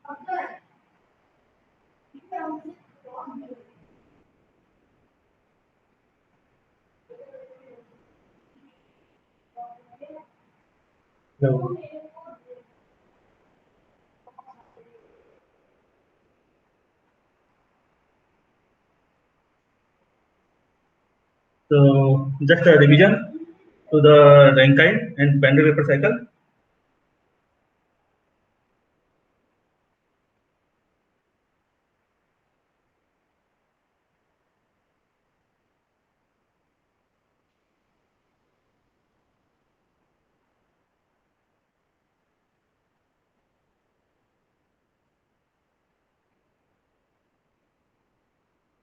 No. So just a revision to the Rankine and Van der Waals cycle.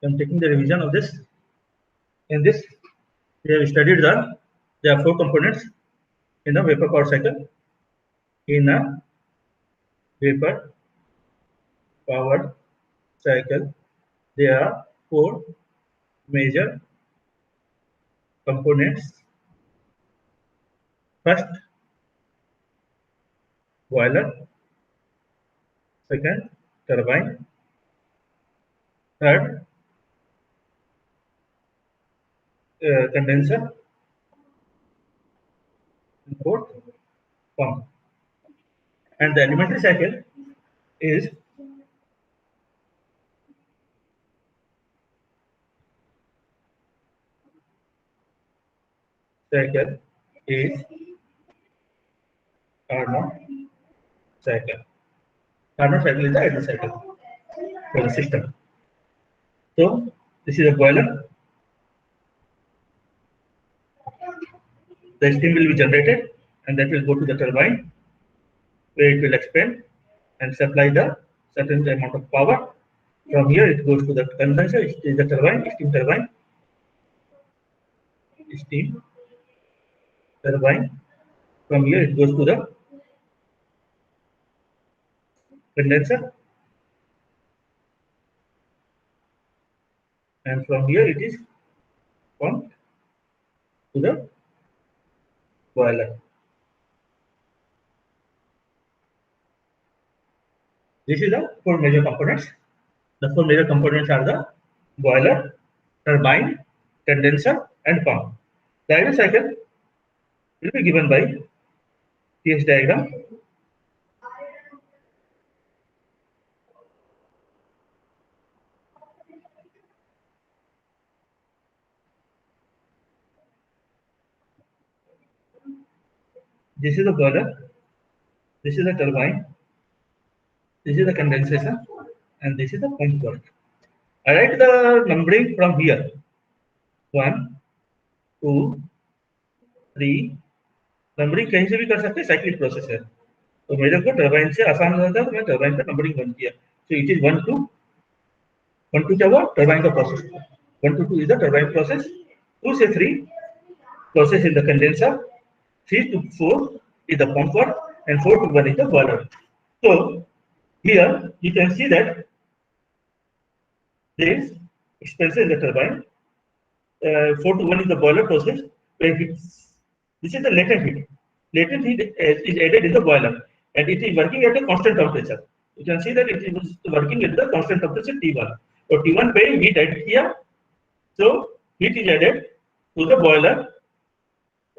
I'm taking the revision of this. In this, we have studied there are four components in a vapor power cycle. In a vapor powered cycle, there are four major components. First, boiler. Second, turbine. Third, condenser. And fourth, pump. And the elementary cycle is cycle is Carnot cycle. Carnot cycle is the idle cycle for the system. So this is a boiler. The steam will be generated and that will go to the turbine where it will expand and supply the certain amount of power. From here it goes to the condenser, it is the turbine, steam turbine. Steam turbine. From here it goes to the condenser. And from here it is pumped to the boiler. This is the four major components. The four major components are the boiler, turbine, condenser, and pump. The idle cycle will be given by TS diagram. This is the boiler, this is the turbine, this is the condensation, and this is the pump work. I write the numbering from here. 1, 2, 3. Numbering कहीं से भी कर सकते हैं, cyclic process है तो मेरे को टर्बाइन से आसान रहता है तो मैं टर्बाइन का नंबरिंग बन किया so it is 1 to 1 to क्या हुआ टर्बाइन का process 1 to 2 is the turbine process 2 से 3 process in the condenser 3 to 4 is the pump work and 4 to 1 is the boiler. So here you can see that there is expansion in the turbine 4 to 1 is the boiler process where this is the latent heat. Latent heat is added in the boiler and it is working at a constant temperature. You can see that it is working at the constant temperature T1. So T1 पे heat add किया, so heat is added to the boiler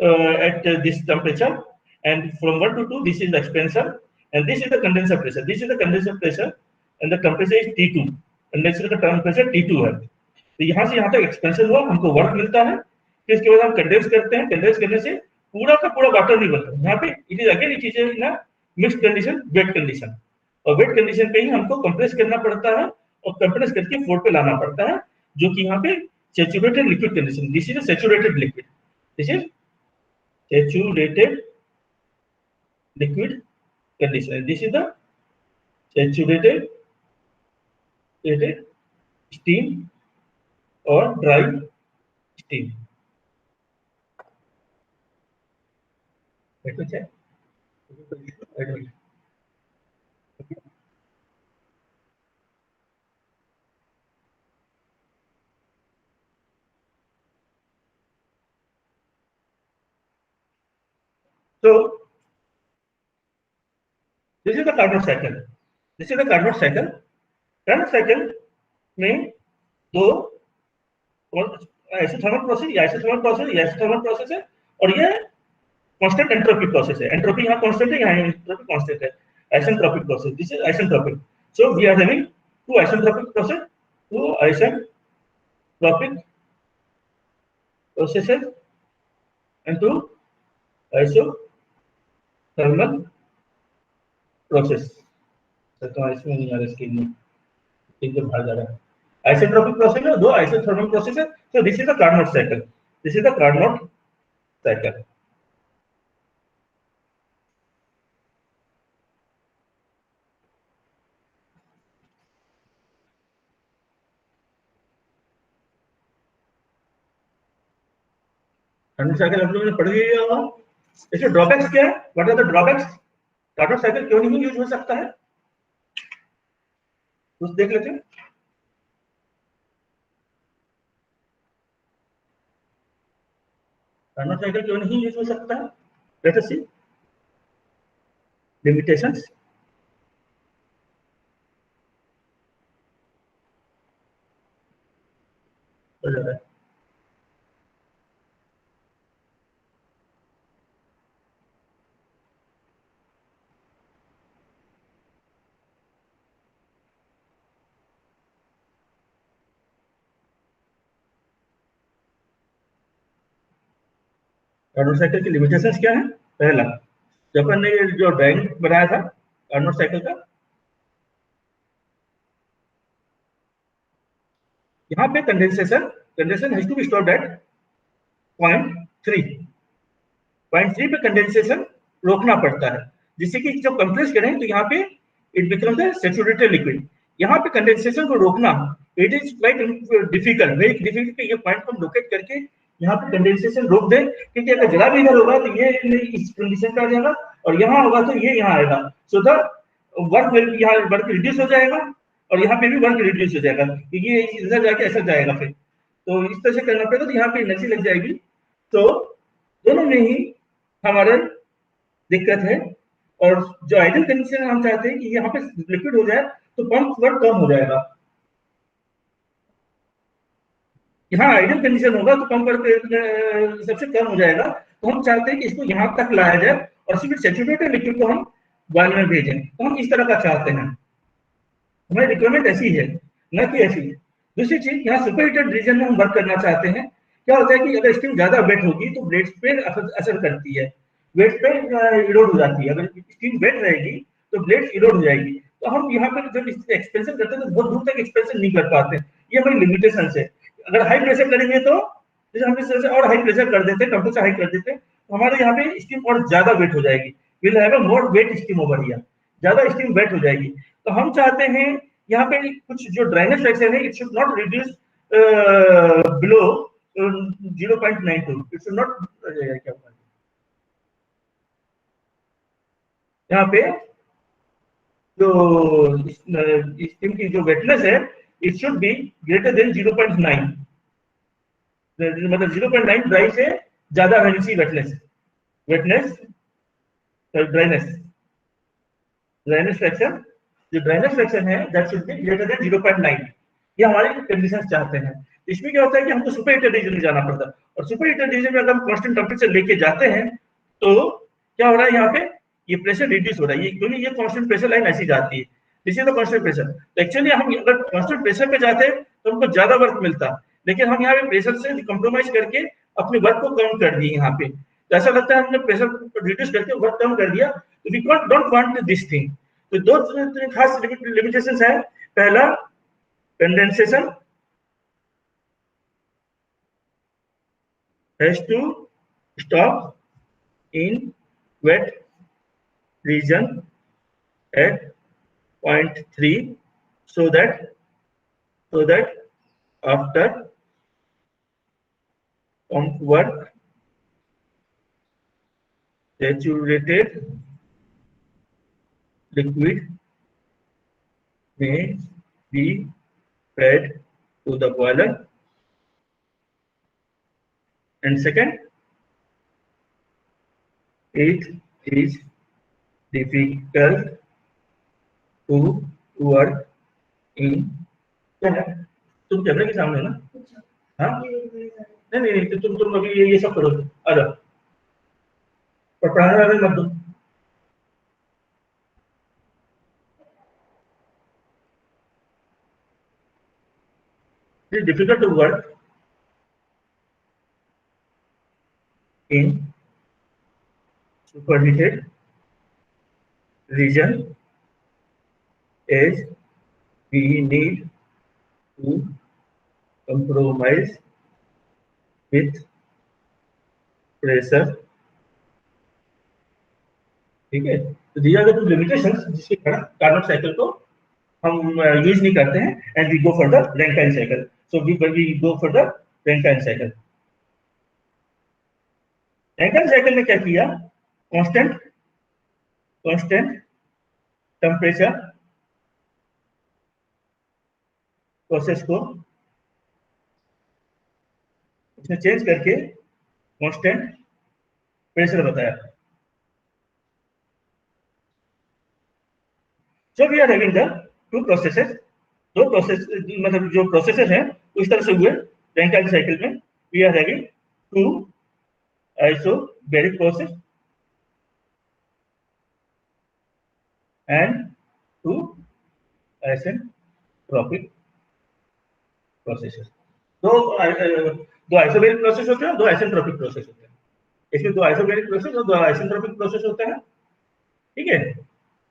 at this temperature, and from 1 to 2 this is the expansion, and this is the condenser pressure. This is the condenser pressure, and the temperature is T2. Condenser का temperature T2 है. तो यहाँ से यहाँ तक expansion हुआ, हमको work मिलता है, फिर इसके बाद हम कंडेंस करते हैं, कंडेंस करने से पूरा का पूरा वाटर नहीं बनता, यहाँ पे it is again it is in mixed condition, wait condition, और वेट कंडीशन पे ही हमको कंप्रेस करना पड़ता है और कंप्रेस करके फ्लोर पे लाना पड़ता है, जो कि यहाँ पे saturated liquid condition, this is a saturated liquid, this is saturated liquid condition, this is the saturated steam और dry steam. Let me check. So this is the Carnot cycle. This is the Carnot cycle. Carnot cycle में दो isothermal process, ये isothermal process, ये isothermal process है, और ये constant entropy process है। Entropy यहाँ कांस्टेंट है, यहाँ एंट्रोपी कांस्टेंट है। Isentropic process, this is isentropic. So we are having two isentropic process, two isentropic processes and two isothermal process। तो इसमें नहीं आ रहा, स्क्रीन में एकदम बाहर जा रहा है। आइसेंट्रोपिक प्रोसेस है, दो आइसोथर्मल प्रोसेस है। So this is the Carnot cycle, this is the Carnot cycle. Carnot cycle आप लोगों ने पढ़ लिया होगा। इसके ड्रॉबैक्स क्या है? What are the drawbacks? Carnot cycle क्यों नहीं यूज हो सकता है, कुछ देख लेते हैं। कार्नोट साइकिल क्यों नहीं यूज हो सकता है? लेट अस सी लिमिटेशंस। हो जा रहा है। कार्नोट साइकिल की लिमिटेशंस क्या है? पहला, जब अपन ने जो ड्राइंग बनाया था कार्नोट साइकिल का, यहाँ पे condensation has to be stopped at point 3। Point 3 पे कंडेंसेशन रोकना पड़ता है, जिससे कि जब कंप्रेस करें तो यहाँ पे it becomes a saturated liquid. यहाँ पे कंडेंसेशन को रोकना it is quite difficult, very difficult. ये पॉइंट को हम लोकेट करके यहाँ पे कंडेंसेशन रोक दें, क्योंकि अगर जरा भी इधर होगा तो ये इस कंडीशन पे आ जाएगा, और यहाँ होगा तो ये यहाँ आएगा। सो द वर्क विल, यहाँ वर्क रिड्यूस हो जाएगा, और यहाँ पे भी वर्क रिड्यूस हो जाएगा, क्योंकि ये इधर जाके ऐसा जाएगा। फिर तो इस तरह से करना पड़ेगा, तो यहाँ पे एनर्जी लग जाएगी। तो दोनों में ही हमारे दिक्कत है। और जो आइडियल कंडीशन हम चाहते हैं कि यहाँ पे लिक्विड हो जाए, तो पंप वर्क कम हो जाएगा। यहाँ आइडियल कंडीशन होगा तो पंप वर्क सबसे कम हो जाएगा। तो हम चाहते हैं कि इसको यहाँ तक लाया जाए, और सिर्फ सैचुरेटेड लिक्विड को हम बॉयल में भेजें। तो हम इस तरह का चाहते हैं, हमारी रिक्वायरमेंट ऐसी है, न कि ऐसी। दूसरी चीज, यहाँ सुपर हीटेड रीजन में हम वर्क करना चाहते हैं। क्या होता है कि अगर स्टीम ज्यादा वेट होगी तो ब्लेड्स पे असर करती है, वेट पे इरोड हो जाती है। अगर स्टीम वेट रहेगी तो ब्लेड्स इरोड हो जाएगी। तो हम यहाँ पर जब एक्सपेंशन करते हैं तो बहुत दूर तक एक्सपेंशन नहीं कर पाते, ये हमारी लिमिटेशन है। अगर हाई प्रेशर करेंगे तो जैसे हम इस तरह से और हाई प्रेशर कर देते हैं, टेम्परेचर हाई कर देते हैं, तो हमारे यहाँ पे स्टीम और ज्यादा वेट हो जाएगी। Will have a more weight steam over here, ज्यादा स्टीम वेट हो जाएगी। तो हम चाहते हैं यहाँ पे कुछ जो ड्राइनेज फ्रैक्शन है, it should not reduce below 0.92, it should not, क्या यहाँ पे जो स्टीम की जो वेटनेस है, it should be greater than 0.9, मतलब 0.9 ड्राई से ज्यादा होनी चाहिए वेटनेस। वेटनेस ड्राइनेस, ड्राइनेस फ्रैक्शन, जो ड्राइनेस फ्रैक्शन है that should be greater than 0.9। ये हमारे कंडीशंस चाहते हैं। इसमें क्या होता है कि हमको सुपर हीटेड रीजन में जाना पड़ता है, और सुपर हीटेड रीजन में अगर हम कांस्टेंट टेंपरेचर लेके जाते हैं तो क्या हो रहा है, यहाँ पे ये प्रेशर रिड्यूस हो रहा है, क्योंकि ये कांस्टेंट प्रेशर लाइन ऐसी जाती है। This is the constant pressure. तो एक्चुअली हम अगर कांस्टेंट प्रेशर पे जाते हैं तो हमको ज्यादा वर्क मिलता, लेकिन हम यहाँ पे प्रेशर से कंप्रोमाइज करके अपने वर्क को कम कर दिए। यहाँ पे तो ऐसा लगता है हमने प्रेशर रिड्यूस करके वर्क कम कर दिया, तो we don't want this thing. तो दो खास लिमिटेशंस है। पहला, condensation has to stop in wet region at point 3, so that after pump work, saturated liquid may be fed to the boiler. And second, it is difficult to work in, क्या है, तुम कैमरे के सामने हो ना? हाँ, नहीं नहीं नहीं, तो तुम अभी ये सब करो, आ जाओ, पर पढ़ाने वाले मत दो। It is difficult to work in superheated region as we need to compromise with pressure, ठीक है? तो these are the two limitations जिसके कारण कार्नोट साइकिल को हम यूज नहीं करते हैं, and we go for the Rankine cycle. So we go for the Rankine cycle. Rankine cycle ने क्या किया, कांस्टेंट कांस्टेंट टेम्परेचर प्रोसेस को उसने चेंज करके कांस्टेंट प्रेशर बताया। So we are having the two processes, दो प्रोसेस, मतलब जो प्रोसेसेस हैं उस तरह से हुए रैंकाइन साइकिल में। We are having two isobaric process and two isentropic processes. दो आइसोबैरिक प्रोसेस होते हैं, दो आइसेंट्रोपिक प्रोसेस होते हैं। इसमें दो आइसोबैरिक प्रोसेस और दो आइसेंट्रोपिक प्रोसेस होते हैं, ठीक है?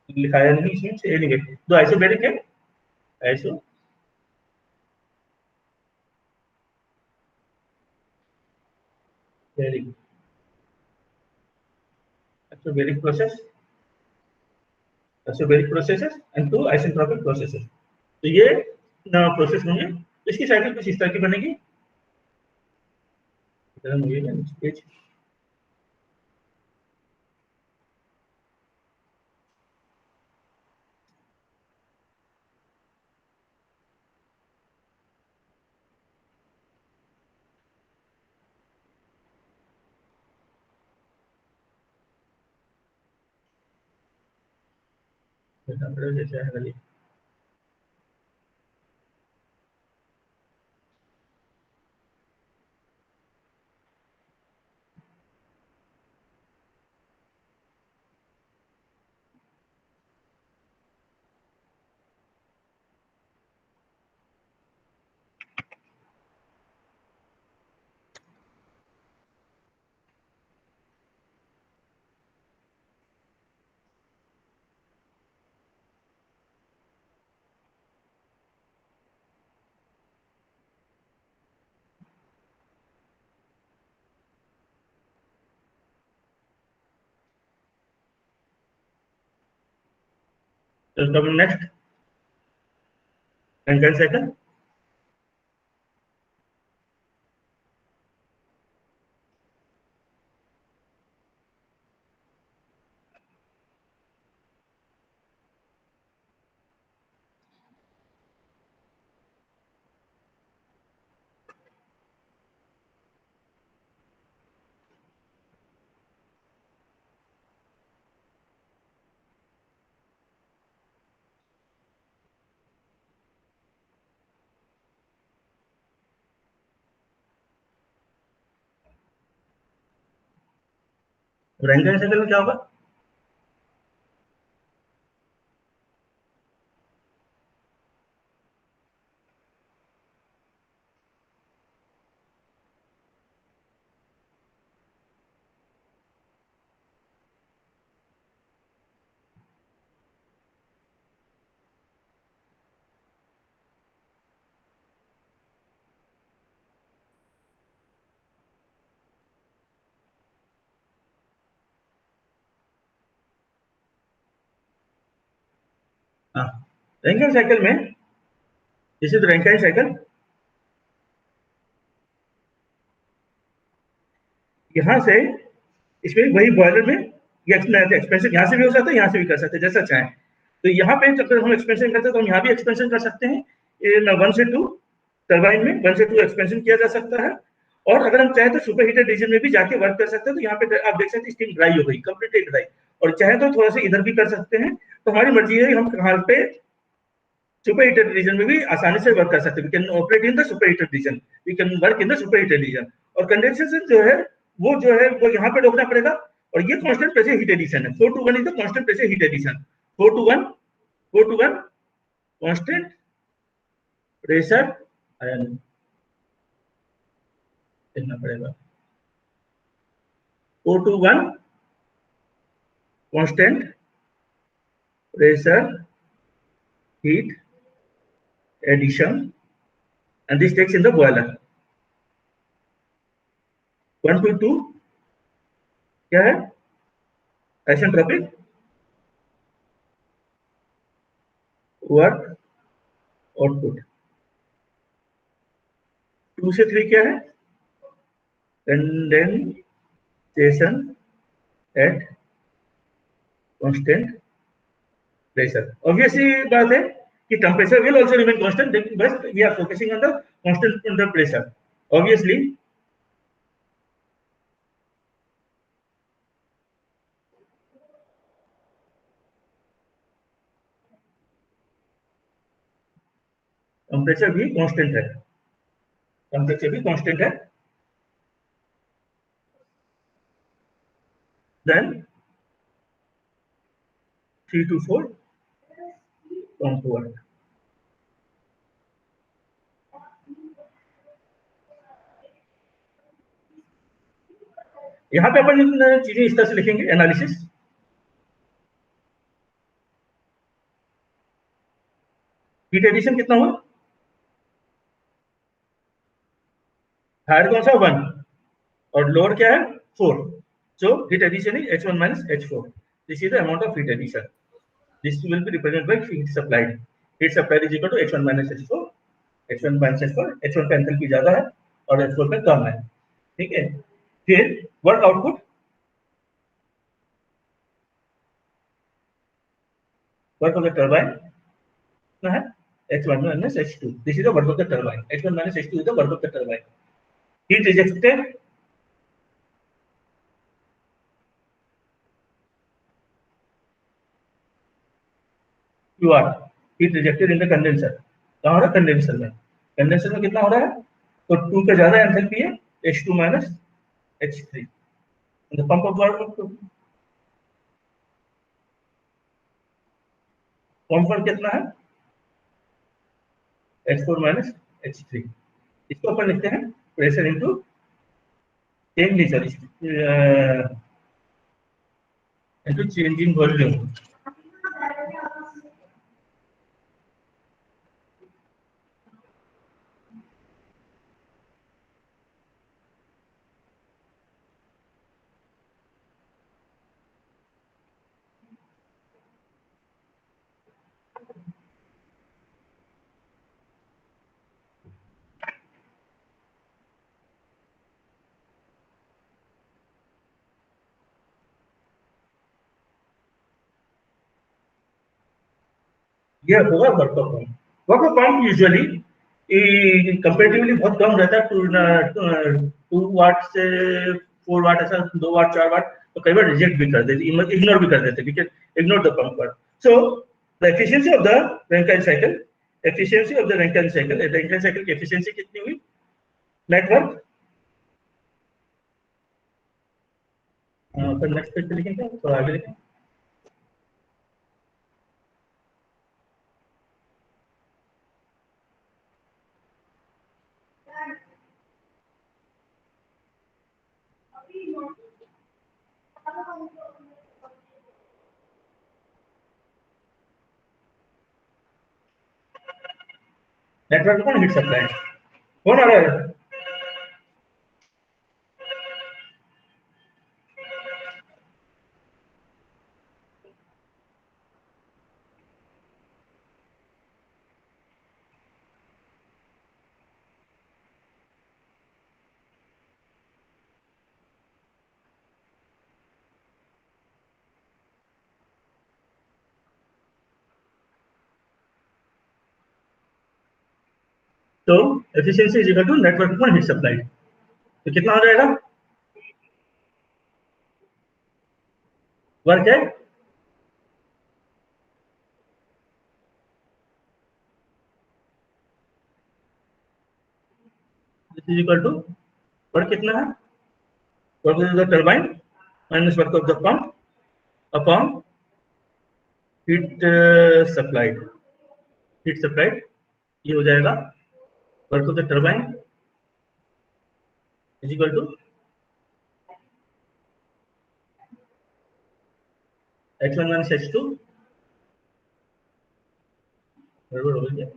लिखाया नहीं इसमें, एनीवे दो आइसोबैरिक है, isobaric isobaric process, isobaric processes and two isentropic processes. तो ये प्रोसेस होंगे, इसकी साइकिल कुछ इस तरह की बनेगी। पेज जैसे है, next Rankine cycle. Rankine cycle में क्या होगा, हाँ, रैंकाइन साइकिल में दिस इज रैंकाइन साइकिल। यहाँ से इसमें वही बॉयलर में एक्सपेंशन यहाँ से भी हो सकता है, यहाँ से भी कर सकते हैं, जैसा चाहें। तो यहाँ पे जब हम एक्सपेंशन करते हैं तो हम यहाँ भी एक्सपेंशन कर सकते हैं, इन 1 से 2 टरबाइन में 1 से 2 एक्सपेंशन किया जा सकता है। और अगर हम चाहें तो सुपर हीटेड रीजन में भी जाके वर्क कर सकते हैं। तो यहाँ पे आप देख सकते हैं स्टीम ड्राई हो गई, कंप्लीटली ड्राई। और चाहे तो थोड़ा सा इधर भी कर सकते हैं, तो हमारी मर्जी है हम कहाँ पे सुपर हीटेड रीजन में भी आसानी से वर्क कर सकते हैं। We can operate in the super heated region, we can work in the super heated region. और कंडेंसेशन जो है वो यहाँ पे रोकना पड़ेगा। और ये कांस्टेंट प्रेशर हीट एडिशन है। 4 to 1 is the constant pressure heat addition. 4 to 1 constant pressure आयन लिखना पड़ेगा। 4 to 1 constant pressure heat addition, and this takes in the boiler। 1 to 2 क्या है? Isentropic work output. 2 से 3 क्या है? Condensation at constant pressure. Obviously बात है कि temperature will also remain constant, but we are focusing on the constant under pressure. Obviously temperature भी constant है, टेम्परेचर भी कांस्टेंट है। Then 3 to 4 pump work. यहाँ पे अपन चीजें इस तरह से लिखेंगे, एनालिसिस। हीट एडिशन कितना हुआ? हायर कौन सा? 1 और लोअर क्या है? 4। So heat addition is H1 minus H4। This is the amount of heat addition. This will be represented by heat supplied. Heat supplied is equal to H1 minus H4। H1 minus H4, H1 का enthalpy ज्यादा है और H4 का कम है। ठीक है। फिर work output, work of the turbine कितना है? H1 minus H2। This is the work of the turbine. H1 minus H2 is the work of the turbine. Heat rejected, you are heat rejected in the condenser. कहाँ हो रहा है? Condenser में। Condenser में कितना हो रहा है? तो 2 का ज्यादा एंथैल्पी है, H2 minus H3। The pump of work, pump work कितना है? H4 minus H3। इसको अपन लिखते हैं प्रेशर इनटू चेंज नहीं sir, into change in volume. ये होगा work of pump. Work of pump usually comparatively बहुत कम रहता है। 2 वाट से 4 वाट, ऐसा 2 वाट 4 वाट तो कई बार रिजेक्ट भी कर देते, इग्नोर भी कर देते। We can ignore the pump work. So the efficiency of the Rankine cycle, efficiency of the Rankine cycle, Rankine cycle की एफिशिएंसी कितनी हुई? नेटवर्क, पर नेक्स्ट पेज पे लिखेंगे, थोड़ा आगे लिखें। नेटवर्क कौन हिट सप्लाई कौन आ रहा है? तो efficiency is equal to net work upon heat supply. तो कितना हो जाएगा? वर्क है इज इक्वल टू वर्क कितना है, work of the turbine minus work of the pump upon heat supplied, heat supplied ये हो जाएगा work of the turbine is equal to H1 minus H2, गड़बड़ हो गई है।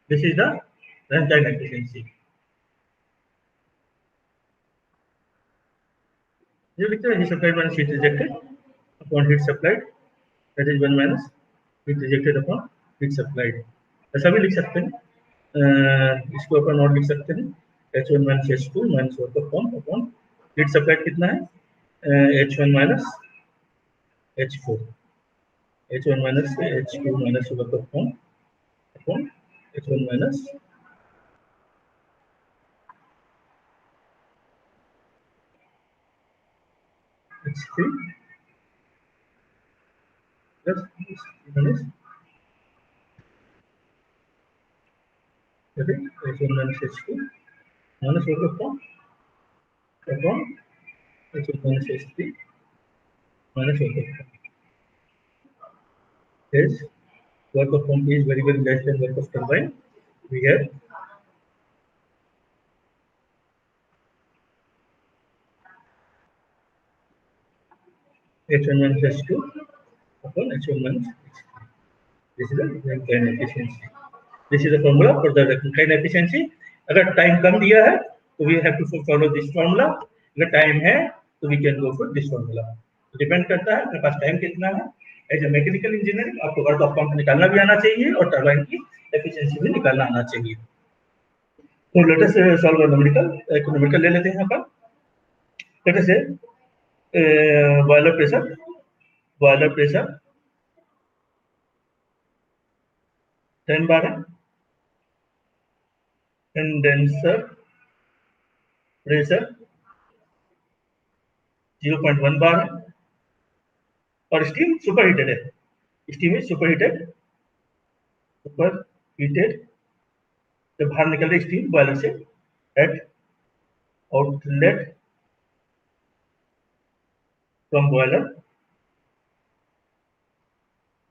This is the runtime efficiency. ये लिखते हैं heat supplied minus heat rejected upon heat supplied, that is 1 minus heat rejected upon heat supplied. ऐसा भी लिख सकते हैं, इसको अपन और लिख सकते हैं H1 minus H2 minus work of pump upon heat supplied कितना है, H1 minus H4, H1 minus H2 minus work of pump upon H1 minus H3 plus minus H1 minus H2 minus work of pump upon H1 minus H3 minus work of pump. Yes, work of pump is very less than work of turbine. We have H1 minus H2 upon H1 minus H3. This is the Rankine efficiency. This is the formula for the Rankine efficiency. अगर time कम दिया है तो we have to follow this formula. अगर time है तो we can go for this formula. Depend करता है अपने पास टाइम कितना है। एज ए मैकेनिकल इंजीनियर आपको वर्क ऑफ पंप निकालना भी आना चाहिए और टरबाइन की एफिशिएंसी भी निकालना आना चाहिए। तो लेट अस सॉल्व न्यूमेरिकल, एक न्यूमेरिकल ले लेते हैं यहाँ पर। लेट अस से बॉयलर प्रेशर 10 बार है, कंडेंसर प्रेशर 0.1 बार है और स्टीम सुपर हीटेड है। स्टीम इज सुपर हीटेड जब बाहर निकल रही स्टीम बॉयलर से at outlet from boiler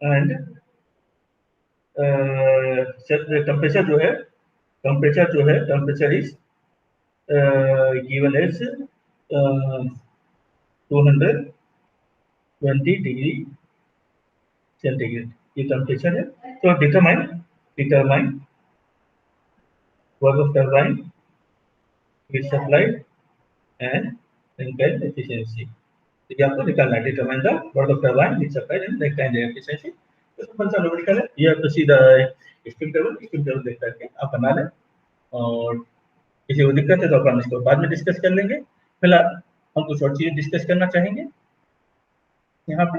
and temperature is given as 220 degree centigrade, ये टेम्परेचर है। तो determine work of turbine, heat supplied and Rankine efficiency. ये आपको निकालना है, determine the work of turbine, heat supplied and Rankine efficiency। तो कौन सा न्यूमेरिकल है, ये आपको सीधा स्टीम टेबल देख करके आप बना लें और किसी को दिक्कत है तो अपन इसको बाद में डिस्कस कर लेंगे। फिलहाल हम कुछ और चीजें डिस्कस करना चाहेंगे यहाँ पे।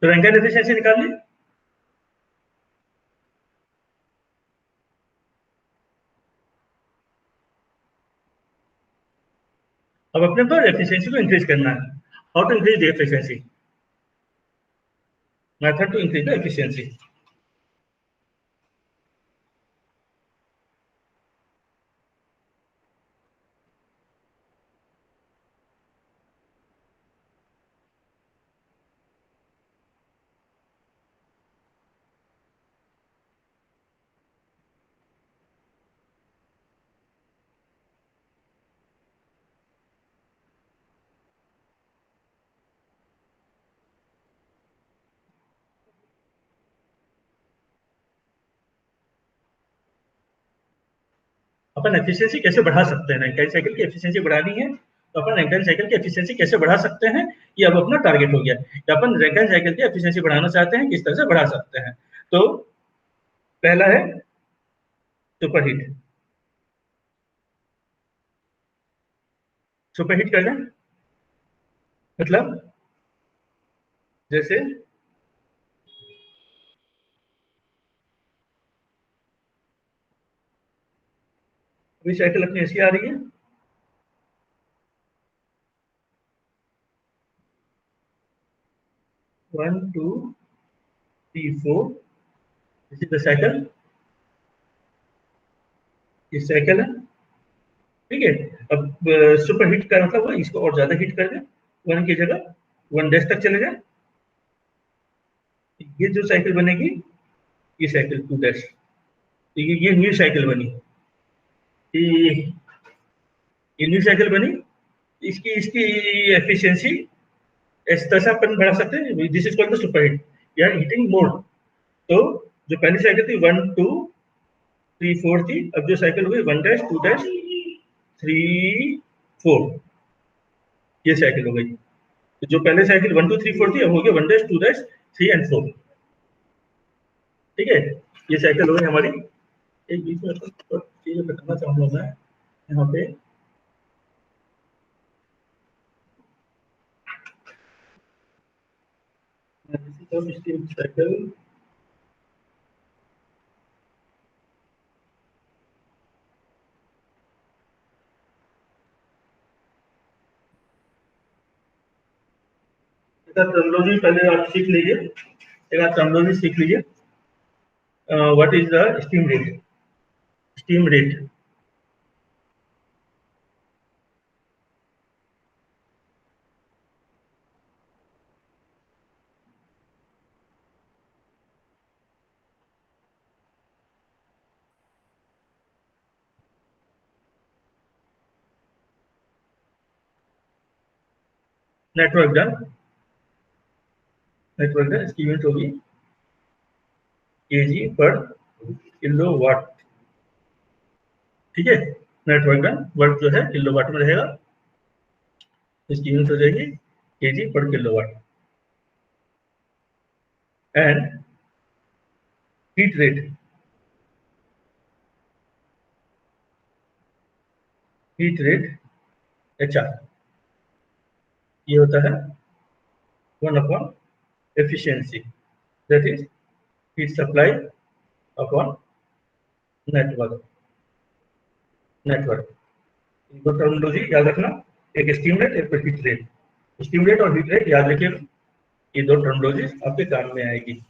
तो रैंकिन एफिशिएंसी निकाल ली। अब अपने को एफिशिएंसी को इंक्रीज करना है। How to increase the efficiency? Method to increase the efficiency. अपन एफिशिएंसी कैसे बढ़ा सकते हैं? रैंकिन साइकिल की एफिशिएंसी बढ़ानी है तो अपन रैंकिन साइकिल की एफिशिएंसी कैसे बढ़ा सकते हैं, ये अब अपना टारगेट हो गया। कि अपन रैंकिन साइकिल की एफिशिएंसी बढ़ाना चाहते हैं, किस तरह से बढ़ा सकते हैं? तो पहला है सुपरहीट। सुपरहीट करना मतलब जैसे अभी साइकिल अपनी ऐसी आ रही है, 1 2 3 4, दिस इज द साइकिल। ये साइकिल है, ठीक है। अब सुपर हिट का मतलब इसको और ज्यादा हिट कर दे, 1 की जगह 1 डैश तक चले जाए। ये जो साइकिल बनेगी, ये साइकिल 2 डैश, तो ये न्यू साइकिल बनी। ये ये न्यू साइकिल बनी। इसकी इसकी एफिशिएंसी इस तरह से अपन बढ़ा सकते हैं, this is called the super hit या हिटिंग मोड। तो जो पहली साइकिल थी 1 2 3 4 थी, अब जो साइकिल हुई 1 डैश 2 डैश 3 4, ये साइकिल हो गई। तो जो पहले साइकिल 1 2 3 4 थी, अब हो गया 1 डैश 2 डैश 3 एंड 4, ठीक है। ये साइकिल हो गई हमारी। एक बीच में चीजें बताना चाहूंगा मैं यहाँ पे। साइकिल टर्मिनोलॉजी पहले आप सीख लीजिए, एक आप टर्मिनोलॉजी सीख लीजिए। What is the steam rate? Steam rate, network done, network done, इसकी यूनिट होगी केजी पर किलो वाट, ठीक है। नेटवर्क डन, वर्क जो है किलो वाट में रहेगा, इसकी यूनिट हो जाएगी केजी पर kilowatt. And heat rate, heat rate H R, ये होता है 1 upon efficiency, that is heat supply upon net work, net work. दो टर्मिनोलॉजी याद रखना, एक स्टीम रेट, एक हीट रेट। स्टीम रेट और हीट रेट याद रखिए, ये दो टर्मिनोलॉजी आपके काम में आएगी।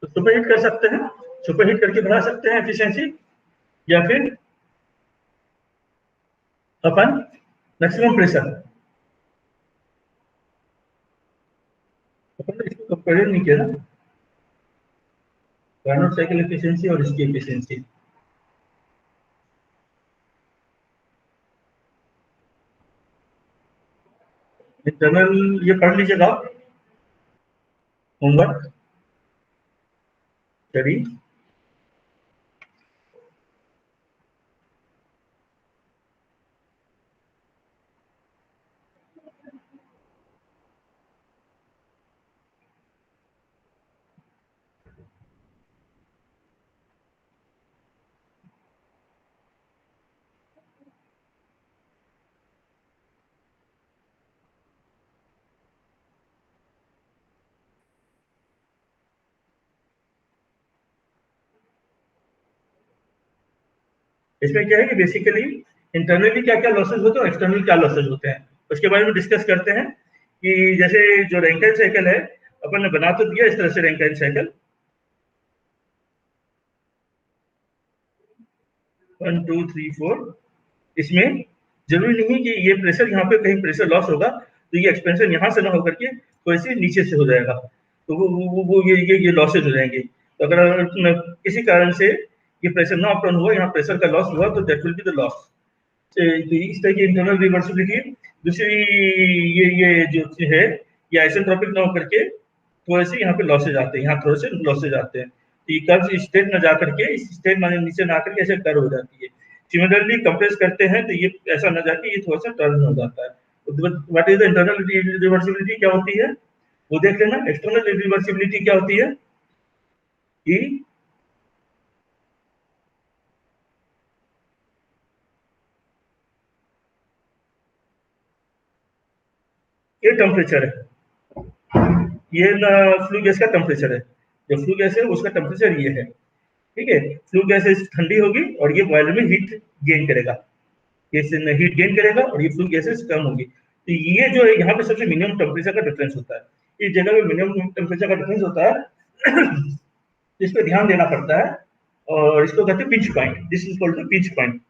तो सुपर हीट कर सकते हैं, सुपर हीट करके बढ़ा सकते हैं एफिशिएंसी, या फिर अपन मैक्सिमम प्रेशर, अपन ने इसको कंपेयर नहीं किया ना, कार्नोट साइकिल एफिशिएंसी और इसकी एफिशिएंसी। इंटरनल ये पढ़ लीजिएगा आप, होमवर्क स्टडी। इसमें क्या है कि बेसिकली इंटरनली क्या क्या लॉसेज होते हैं और एक्सटर्नल क्या लॉसेज होते हैं, उसके बारे में डिस्कस करते हैं। कि जैसे जो रैंकिन साइकिल है, अपन ने बना तो दिया इस तरह से रैंकिन साइकिल 1 2 3 4। इसमें जरूरी नहीं कि ये प्रेशर यहाँ पे कहीं प्रेशर लॉस होगा तो ये एक्सपेंशन यहाँ से ना होकर के थोड़ी सी नीचे से हो जाएगा, तो वो ये लॉसेज हो जाएंगे। तो अगर किसी कारण से ये प्रेशर ना अप डाउन हुआ, यहाँ प्रेशर का लॉस हुआ, तो that will be the loss. इस तरह की इंटरनल रिवर्सिबिलिटी। दूसरी ये जो है, ये आइसेंट्रोपिक ना होकर के थोड़े से यहाँ पे लॉसेज आते हैं, यहाँ थोड़े से लॉसेज आते हैं, तो ये कर्व स्ट्रेट ना जा करके, इस स्ट्रेट माने नीचे ना आकर के ऐसे कर्व हो जाती है। सिमिलरली कंप्रेस करते हैं तो ये ऐसा ना जाके ये थोड़ा सा टर्न हो जाता है। What is the internal reversibility, क्या होती है वो देख लेना। एक्सटर्नल रिवर्सिबिलिटी क्या होती है कि ये टेम्परेचर है, ये ना फ्लू गैस का टेम्परेचर है। जो फ्लू गैस है उसका टेम्परेचर ये है, ठीक है। फ्लू गैस ठंडी होगी और ये बॉयलर में हीट गेन करेगा, ये हीट गेन करेगा और ये फ्लू गैसेस कम होगी। तो ये जो है यहाँ पे सबसे मिनिमम टेम्परेचर का डिफरेंस होता है। इस जगह पे मिनिमम टेम्परेचर का डिफरेंस होता है इस पे ध्यान देना पड़ता है, और इसको कहते हैं pinch point. This is called the pinch point.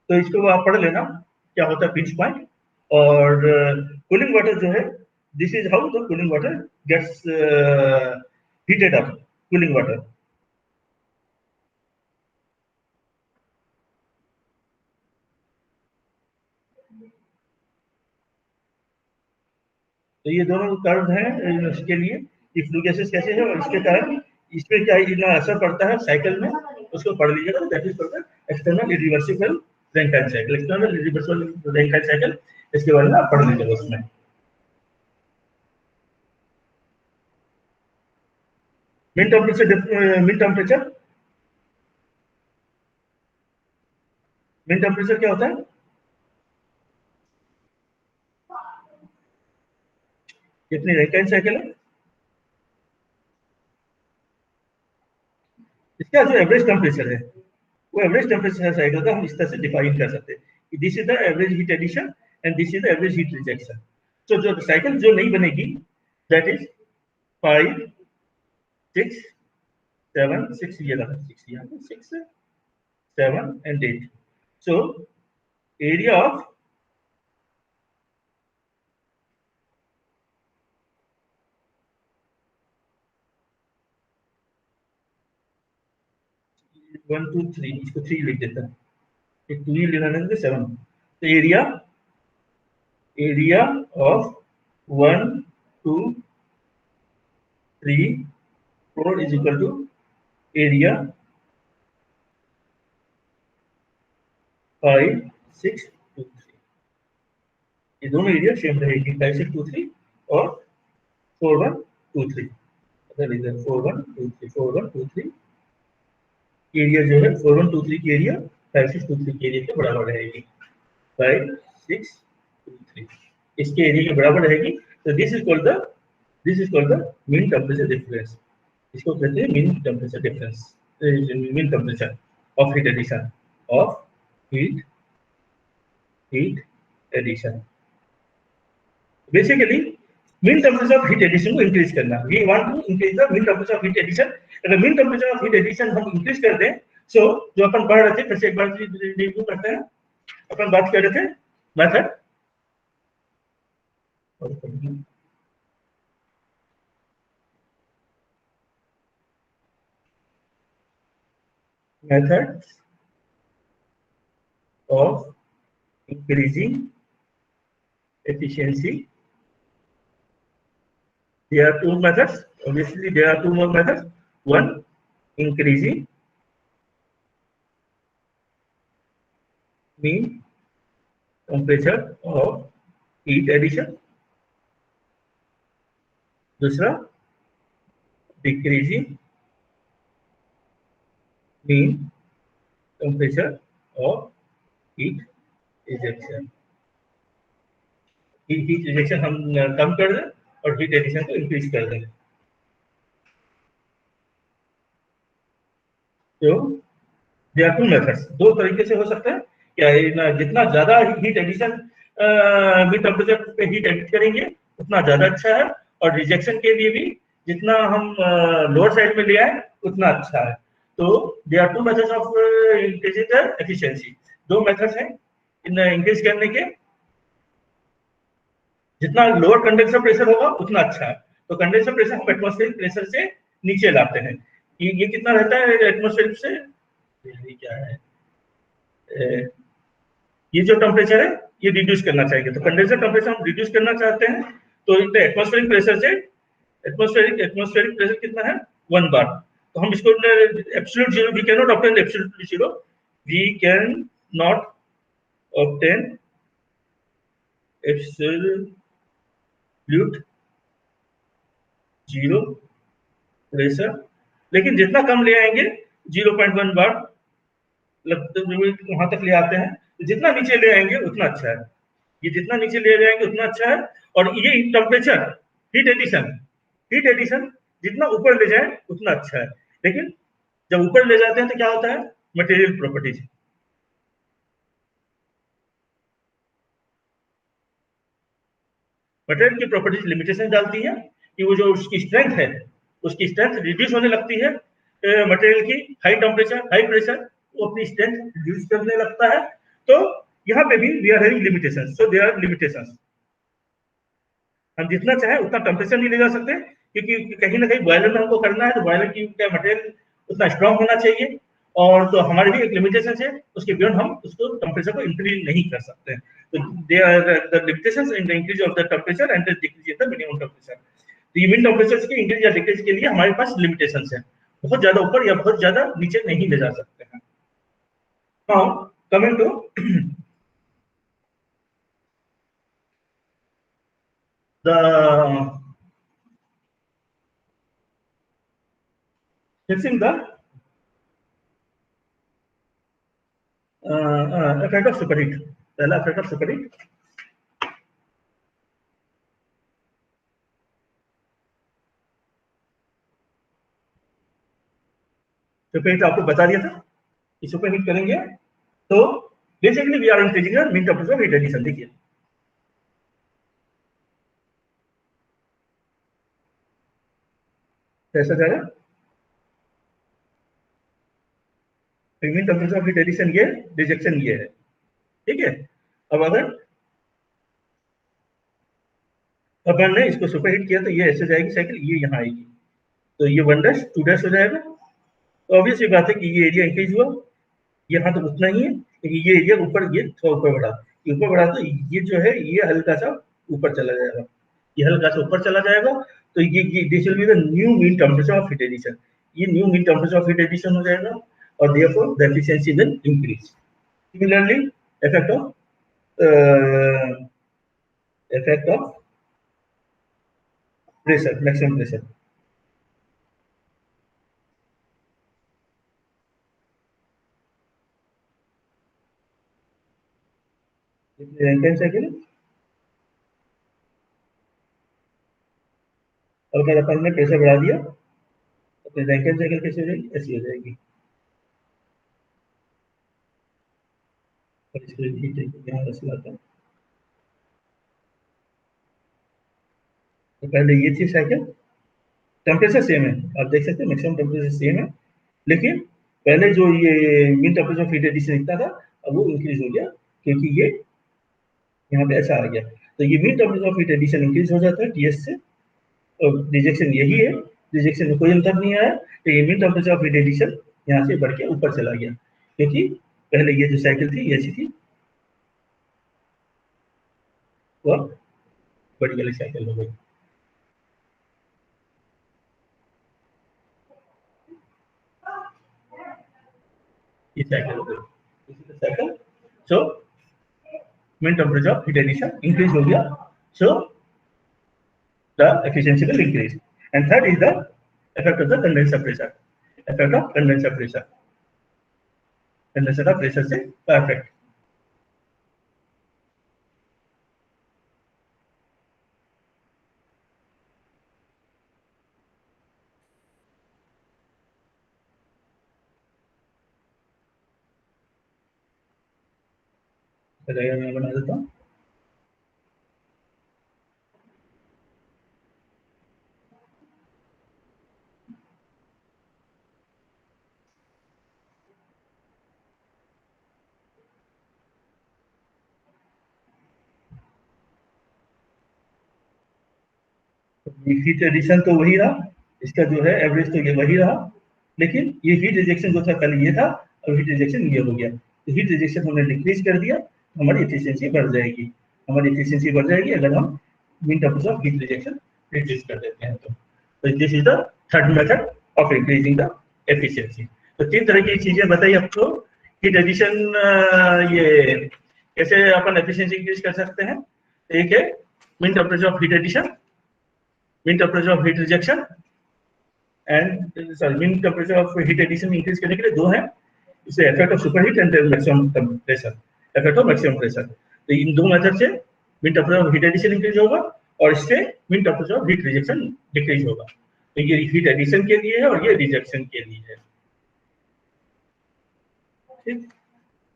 तो इसको आप पढ़ लेना क्या होता है पिंच पॉइंट। और कूलिंग वाटर जो है, this is how the cooling water gets heated up. Cooling water, तो ये दोनों कर्व हैं इसके लिए कि फ्लू गैसेस कैसे है, और इसके कारण इस पे क्या इतना असर पड़ता है साइकिल में, उसको पढ़ लीजिएगा। That is called external irreversible Rankine cycle. External irreversible Rankine cycle, इसके बारे में आप पढ़ लीजिएगा उसमें। मीन टेम्परेचर, मीन टेम्परेचर क्या होता है? कितनी रैंकिन साइकिल है, इसका जो एवरेज टेम्परेचर है, वो एवरेज टेम्परेचर साइकिल का हम इस तरह से डिफाइन कर सकते हैं कि this is the average heat addition and this is the average heat rejection. तो जो साइकिल जो नहीं बनेगी, दैट इज 5 6 7 6, ये रहा 6, यहाँ पे 6 7 and 8। so area of 1 2 3, इसको 3 लिख देता है, एक 2 ही लेना नहीं, 7। तो area of 1 2 3 4 is equal to area 5 6 2 3। ये दोनों एरिया सेम रहेगी, 5 6 2 3 और 4 1 2 3। अगर इधर 4 1 2 3 4 1 2 3, एरिया जो है 4 1 2 3 की एरिया 5 6 2 3 की एरिया के बराबर रहेगी। 5 6 2 3 इसके एरिया के बराबर रहेगी। तो this is called the mean temperature difference. इसको कहते हैं mean temperature difference, mean temperature of heat addition, of heat heat addition. Basically mean temperature of heat addition को इंक्रीज करना, we want to increase the mean temperature of heat addition. अगर mean temperature of heat addition हम increase कर दें, सो जो अपन पढ़ रहे थे फिर से एक बार रिव्यू करते हैं। अपन बात कर रहे थे method, method of increasing efficiency. There are two methods. Obviously, there are two more methods. One, increasing mean temperature of heat addition. दूसरा, decreasing mean temperature of heat rejection. Heat rejection हम कम कर दें और हीट एडिशन को increase कर दें। तो they are two methods, दो तरीके से हो सकता है। क्या जितना ज्यादा हीट एडिशन मीन टेम्परेचर पे हीट एडिट करेंगे उतना ज्यादा अच्छा है, और रिजेक्शन के लिए भी जितना हम लोअर साइड में ले आए उतना अच्छा है। तो they are two methods of increasing the efficiency. दो मेथड्स हैं इन इंक्रीज करने के। जितना लोअर कंडेंसर प्रेशर होगा उतना अच्छा है। तो कंडेंसर प्रेशर हम एटमॉस्फेरिक प्रेशर से नीचे लाते हैं। ये कितना रहता है एटमॉस्फेरिक से, ये क्या है, ये जो टेम्परेचर है ये रिड्यूस करना चाहिए। तो कंडेंसर टेम्परेचर हम रिड्यूस करना चाहते हैं, तो एटमॉस्फेरिक प्रेशर से एटमॉस्फेरिक प्रेशर कितना है, 1 बार। तो हम इसको absolute zero, we can not obtain absolute zero, we can not obtain absolute zero pressure, लेकिन जितना कम ले आएंगे 0.1 बार वहां तक ले आते हैं। जितना नीचे ले आएंगे उतना अच्छा है। ये जितना नीचे ले जाएंगे उतना अच्छा है। और ये टेम्परेचर हीट एडिशन, जितना ऊपर ले जाए उतना अच्छा है। लेकिन जब ऊपर ले जाते हैं तो क्या होता है, मटेरियल प्रॉपर्टीज, मटेरियल की प्रॉपर्टीज लिमिटेशन डालती है कि वो जो उसकी स्ट्रेंथ है, उसकी स्ट्रेंथ रिड्यूस होने लगती है। मटेरियल की हाई टेम्परेचर हाई प्रेशर वो अपनी स्ट्रेंथ रिड्यूस करने लगता है। तो यहाँ पे भी we are having limitations, so there are limitations. हम जितना चाहे उतना टेम्परेचर नहीं ले जा सकते, क्योंकि कहीं ना कहीं बॉयलर में हमको करना है, तो बॉयलर की क्या मटेरियल उतना स्ट्रांग होना चाहिए। और तो हमारे भी एक लिमिटेशन है, उसके बियॉन्ड हम उसको टेम्परेचर को इंक्रीज नहीं कर सकते। तो they are the limitations in the increase of the temperature and the decrease in the minimum temperature. तो ये मिन टेम्परेचर के इंक्रीज या डिक्रीज के लिए हमारे पास लिमिटेशंस है। बहुत ज्यादा ऊपर या बहुत ज्यादा नीचे नहीं ले जा सकते हैं। Now coming to the fixing the effect of superheat। पहला effect of superheat, superheat आपको बता दिया था कि superheat करेंगे तो basically we are increasing the mean temperature of heat addition. देखिए कैसा जाएगा, mean temperature of heat addition ये, रिजेक्शन ये है, ठीक है। अब अगर अपन ने इसको सुपरहीट किया तो ये ऐसे जाएगी साइकिल, ये यहाँ आएगी, तो ये 1 डैश 2 डैश हो जाएगा। तो ऑब्वियस ये बात है कि ये एरिया इंक्रीज हुआ, यहाँ तो उतना ही है, लेकिन ये एरिया ऊपर, ये थोड़ा ऊपर बढ़ा, ये ऊपर बढ़ा तो ये जो है ये हल्का सा ऊपर चला जाएगा, ये हल्का सा ऊपर चला जाएगा। तो ये this will be the new mean temperature of heat addition, ये new mean temperature of heat addition हो जाएगा, और therefore the efficiency will increase. Similarly effect of effect of pressure, maximum pressure। Rankine cycle, और अगर अपन ने pressure बढ़ा दिया तो रैंकिन साइकिल कैसे हो जाएगी, ऐसी हो जाएगी। और इसको यहाँ ऐसे लाता हूँ। तो पहले ये थी साइकिल, टेम्परेचर सेम है, आप देख सकते हैं मैक्सिमम टेम्परेचर सेम है, लेकिन पहले जो ये mean temperature of heat addition इतना था, अब वो इंक्रीज हो गया, क्योंकि ये यहाँ पे ऐसा आ गया। तो ये mean temperature of heat addition increase हो जाता है टीएस से, और रिजेक्शन यही है, रिजेक्शन में कोई अंतर नहीं आया। तो ये mean temperature of heat addition यहाँ से बढ़ के ऊपर चला गया, क्योंकि पहले ये जो साइकिल थी ये ऐसी थी, वो बड़ी वाली साइकिल हो गई। ये साइकिल हो गई, इसी cycle. So mean temperature of heat addition increase हो गया, सो the efficiency will increase. And third is the effect of the condenser pressure, effect of condenser pressure, condenser का pressure से effect। मैं बना देता हूँ। हीट एडिशन तो वही रहा, इसका जो है एवरेज तो ये वही रहा, लेकिन ये हीट रिजेक्शन जो था कल ये था, और हीट रिजेक्शन ये हो गया। तो हीट रिजेक्शन हमने डिक्रीज कर दिया, तो हमारी एफिशिएंसी बढ़ जाएगी। हमारी एफिशिएंसी बढ़ जाएगी अगर हम mean terms of heat rejection reduce कर देते हैं तो this is the third method of increasing the efficiency. तो तीन तरह की चीजें बताई आपको। हीट एडिशन, ये कैसे अपन एफिशिएंसी इंक्रीज कर सकते हैं। एक है mean temperature of heat addition, mean temperature of heat rejection and sorry mean temperature of heat addition increase करने के लिए दो हैं, इसे effect of superheat and maximum temperature, effect of maximum pressure. तो इन दो मेथड से mean temperature of heat addition increase होगा और इससे mean temperature of heat rejection decrease होगा। तो ये हीट एडिशन के लिए है और ये रिजेक्शन के लिए है। ठीक,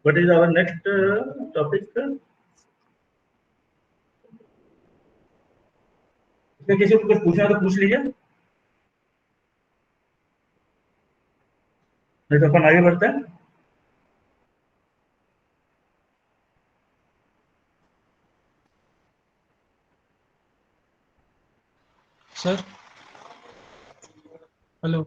what is our next topic. इसमें किसी को कुछ पूछना तो पूछ लीजिए, नहीं तो अपन आगे बढ़ते हैं। Sir hello.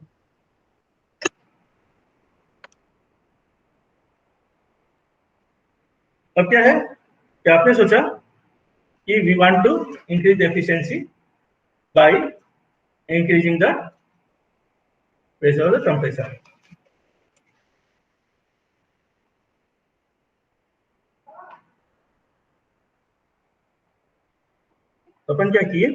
अब क्या है कि आपने सोचा कि we want to increase efficiency by increasing the pressure और द टेम्परेचर। तो अपन क्या किए,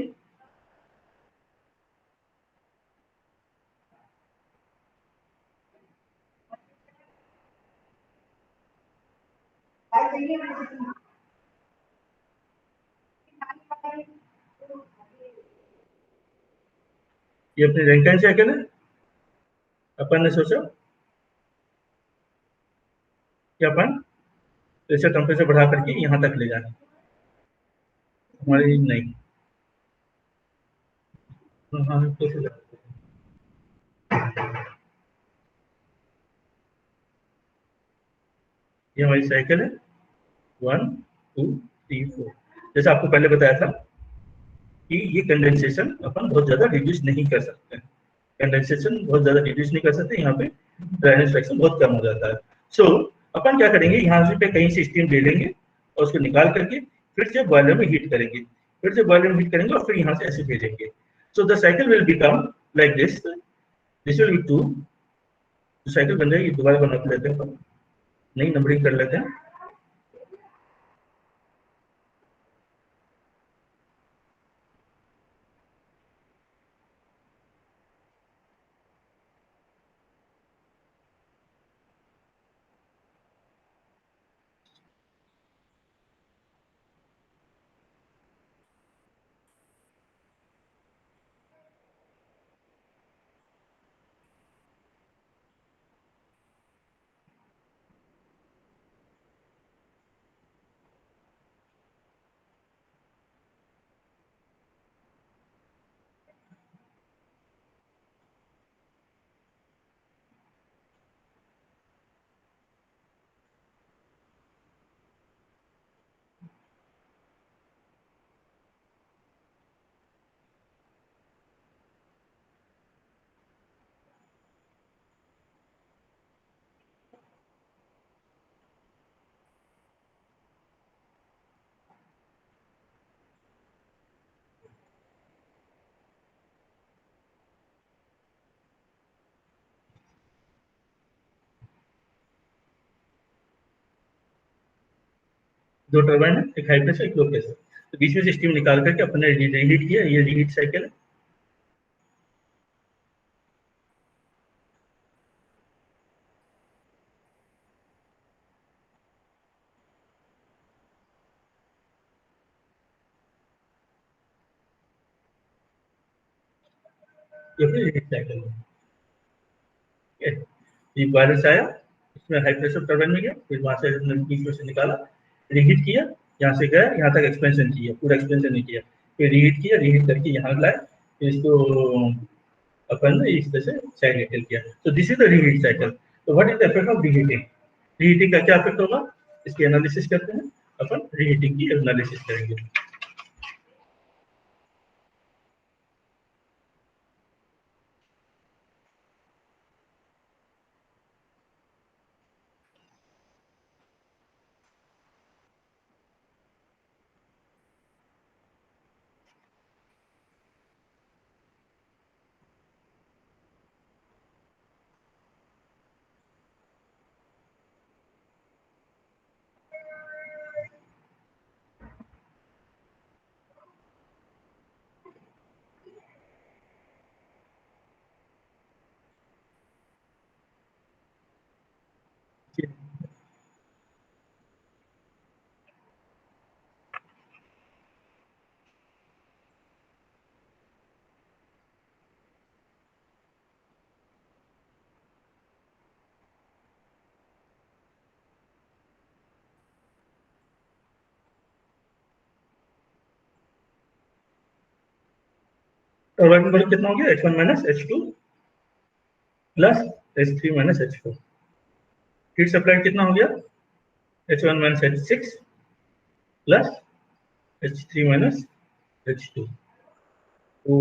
ये अपने रैंकिन साइकिल है। अपन ने सोचा कि अपन प्रेशर टेम्परेचर बढ़ा करके यहाँ तक ले जाए, हमारी नहीं। हाँ, कैसे जाते हैं? ये हमारी साइकिल है, 1 2 3 4। जैसा आपको पहले बताया था कि ये कंडेंसेशन अपन बहुत ज्यादा रिड्यूस नहीं कर सकते, कंडेंसेशन बहुत ज्यादा रिड्यूस नहीं कर सकते, यहाँ पे ड्राइनेज फ्रैक्शन बहुत कम हो जाता है। सो अपन क्या करेंगे, यहाँ से पे कहीं से स्टीम ले लेंगे और उसको निकाल करके फिर से बॉयलर में हीट करेंगे, फिर से बॉयलर में हीट करेंगे और फिर यहाँ से ऐसे भेजेंगे। So the cycle will become like this will B 2। Cycle बन जाएगी, दोबारा बना लेते हैं, नई नंबरिंग कर लेते हैं। दो टर्बाइन है, एक हाई प्रेशर एक लो प्रेशर, तो बीच में से स्टीम निकाल करके अपने रीहीट किया, ये रीहीट साइकिल है। ये फिर रीहीट साइकिल है। ठीक है, ये बॉयलर से आया, इसमें हाई प्रेशर टर्बाइन में गया, फिर वहां से बीच में से निकाला, रीहीट किया, यहाँ से गया यहाँ तक एक्सपेंशन किया, पूरा एक्सपेंशन नहीं किया, फिर रीहीट किया, रीहीट करके यहाँ लाए, फिर इसको अपन ने इस तरह से साइड हैंडल किया। तो this is the reheat cycle. तो what is the effect of reheating? Reheating का क्या इफेक्ट होगा, इसकी एनालिसिस करते हैं, अपन रीहीटिंग की एनालिसिस करेंगे। टर्बाइन बल कितना हो गया, H1 minus H2 plus H3 minus H4। Heat supply कितना हो गया, H1 minus H6 plus H3 minus H2। तो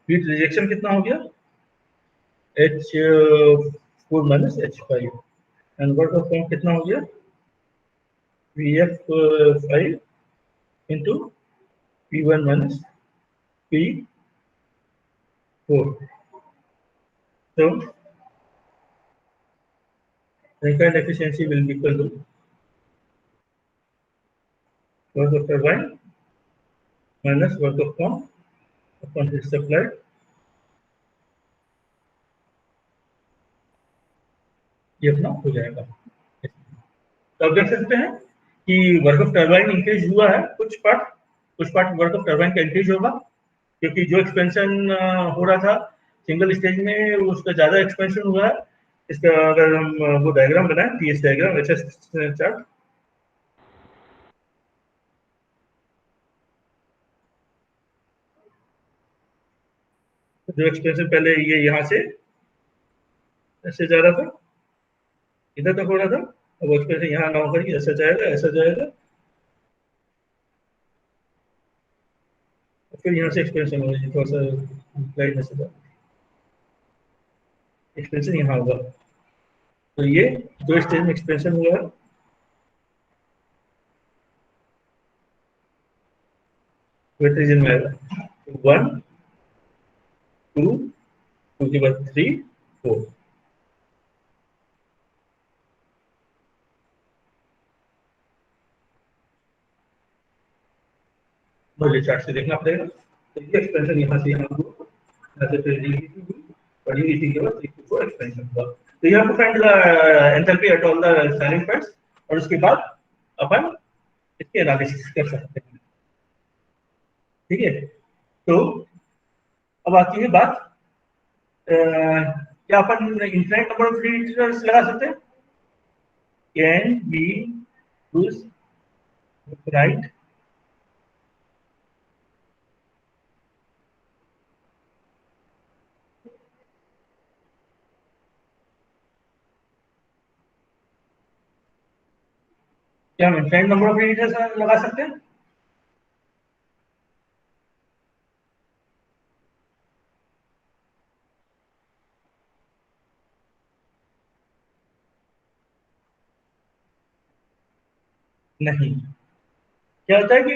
हीट रिजेक्शन कितना हो गया, H4 minus H5। And work of form कितना हो गया, VF5 into P1 minus P4। So required efficiency will be equal to work of turbine minus work of pump upon heat supplied। ये अपना हो जाएगा। तो अब देख सकते हैं कि वर्क ऑफ टर्बाइन इंक्रीज हुआ है, कुछ पार्ट वर्क ऑफ टर्बाइन का इंक्रीज होगा, क्योंकि जो एक्सपेंशन हो रहा था सिंगल स्टेज में उसका ज्यादा एक्सपेंशन हुआ है। इसका अगर हम वो डायग्राम बनाएं, टीएस डायग्राम, एचएस चार्ट, जो एक्सपेंशन पहले ये यहाँ से ऐसे जा रहा था, इधर तक हो रहा था, अब एक्सपेंशन यहाँ ना होकर ऐसा जाएगा, ऐसा जाएगा, फिर यहाँ से एक्सपेंशन होगा, थोड़ा सा स्लाइड में से एक्सपेंशन यहाँ होगा। तो ये दो स्टेज में एक्सपेंशन हुआ है। वेट रीजन में आएगा 1 2, उसके बाद 3 4। मुझे चार्ट से देखना पड़ेगा। तो ये एक्सपेंशन यहाँ से यहाँ हुआ, यहाँ से फिर रीहीटिंग हुई, और ये इसी के बाद 3 4 एक्सपेंशन हुआ। तो यहाँ पे find the enthalpy at all the selling points, और उसके बाद अपन इसके एनालिसिस कर सकते हैं। ठीक है, तो अब आती है बात, क्या अपन इनफाइनाइट नंबर ऑफ लीटर्स लगा सकते हैं? Can be use right? क्या हम इनफाइनाइट नंबर ऑफ लीटर्स लगा सकते हैं? नहीं। क्या होता है कि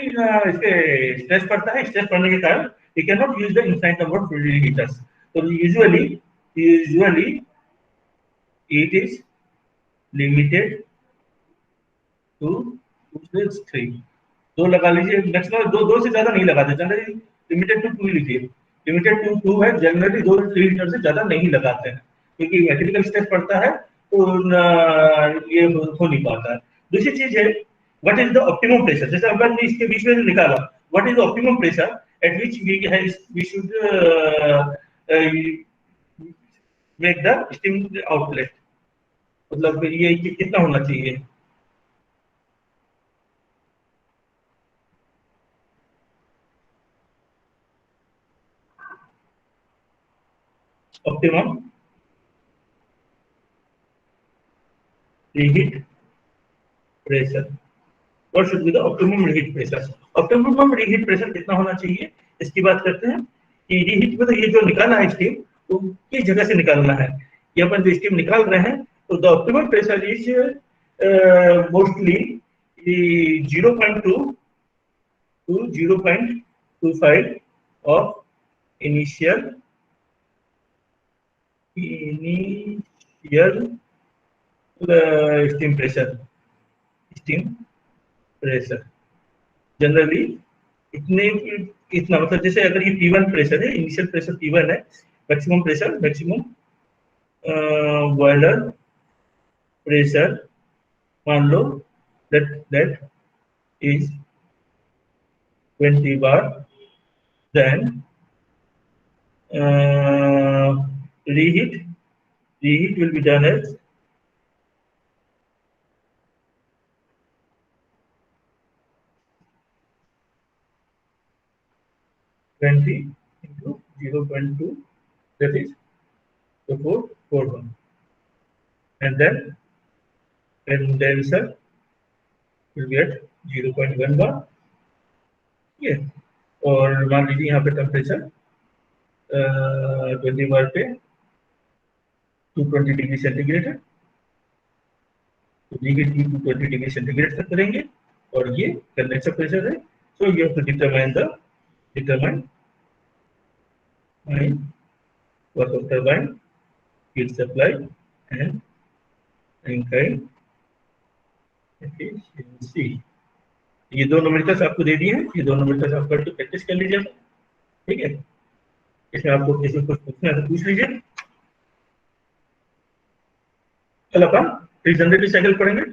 इसके स्ट्रेस पड़ता है, स्ट्रेस पड़ने के कारण you can not use the infinite number of heaters. तो usually it is limited to 2 से 3। दो लगा लीजिए, मैक्सिमम दो से ज्यादा नहीं लगाते, जनरली लिमिटेड टू 2 लिखिए। लिमिटेड टू 2 है, जनरली 2 लीटर से ज्यादा नहीं लगाते हैं, क्योंकि मैकेनिकल स्ट्रेस पड़ता है, तो ये हो नहीं पाता है। दूसरी चीज है, what is the optimum pressure, जैसे अपन ने इसके बीच में निकाला, what is the optimum pressure at which we should make the steam outlet, मतलब ये कितना होना चाहिए? optimum reheat pressure. What should be the optimum reheat pressure? Optimum reheat pressure कितना होना चाहिए इसकी बात करते हैं कि reheat में तो ये जो निकालना है स्टीम वो किस जगह से निकालना है, ये अपन जो स्टीम निकाल रहे हैं तो the optimum pressure is mostly 0.2 to 0.25 of initial steam pressure. Generally इतने इतना मतलब जैसे अगर ये P1 प्रेशर है, इनिशियल प्रेशर P1 है, maximum pressure maximum boiler pressure मान लो that is 20 bar, then reheat will be done as 20 into 0.2, that is 441, and then condenser will get 0.1 bar. ये और मान लीजिए यहाँ पे टेम्परेचर 20 बार पे 220 डिग्री सेंटीग्रेड है, तो रीहीट 220 डिग्री सेंटीग्रेड तक करेंगे और ये कंडेंसर प्रेशर है. So you have to determine work of turbine, heat supply and Rankine efficiency. ये दो नंबर आपको दे दिए हैं, ये दो नंबर आप करके प्रैक्टिस कर लीजिए. ठीक है, इसमें आपको किसी को पूछना है तो पूछ लीजिए. कल अपन रिजनरेटिव साइकिल पढ़ेंगे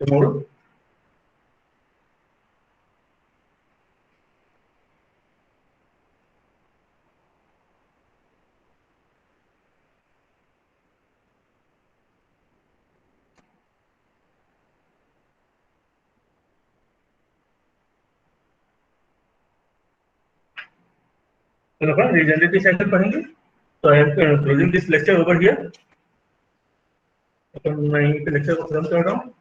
टुमारो. कल अपन रिजनरेटिव साइकिल पढ़ेंगे. तो I am closing this lecture over here. अपन मैं यहीं पे लेक्चर को खत्म कर रहा हूँ.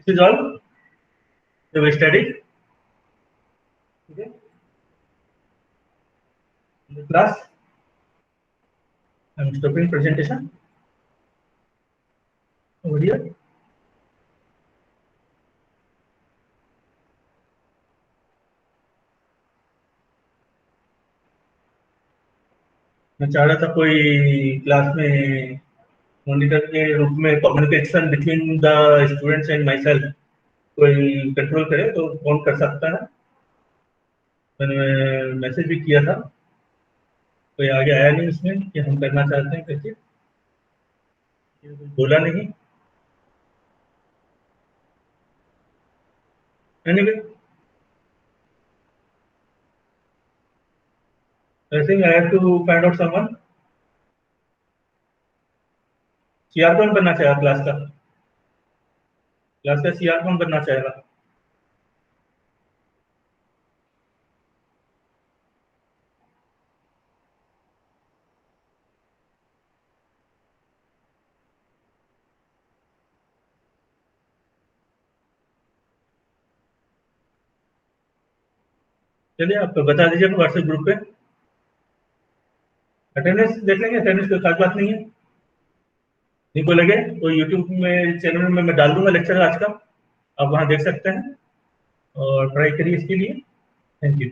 This is all we studied. Okay. In the class, I am stopping presentation over here. मैं चाह रहा था कोई क्लास में मॉनिटर के रूप में communication between the students and my self कोई कंट्रोल करे तो कौन कर सकता है. मैंने मैसेज भी किया था, कोई आगे आया नहीं उसमें कि हम करना चाहते हैं करके, बोला नहीं. Anyway, I think I have to find out someone. CR कौन बनना चाहेगा क्लास का सीआर कौन बनना चाहेगा? चलिए आप बता दीजिए व्हाट्सएप ग्रुप पे. अटेंडेंस देख लेंगे, अटेंडेंस कोई खास बात नहीं है। नहीं को लगे तो यूट्यूब में चैनल में मैं डाल दूंगा लेक्चर आज का, आप वहाँ देख सकते हैं और ट्राई करिए इसके लिए। Thank you.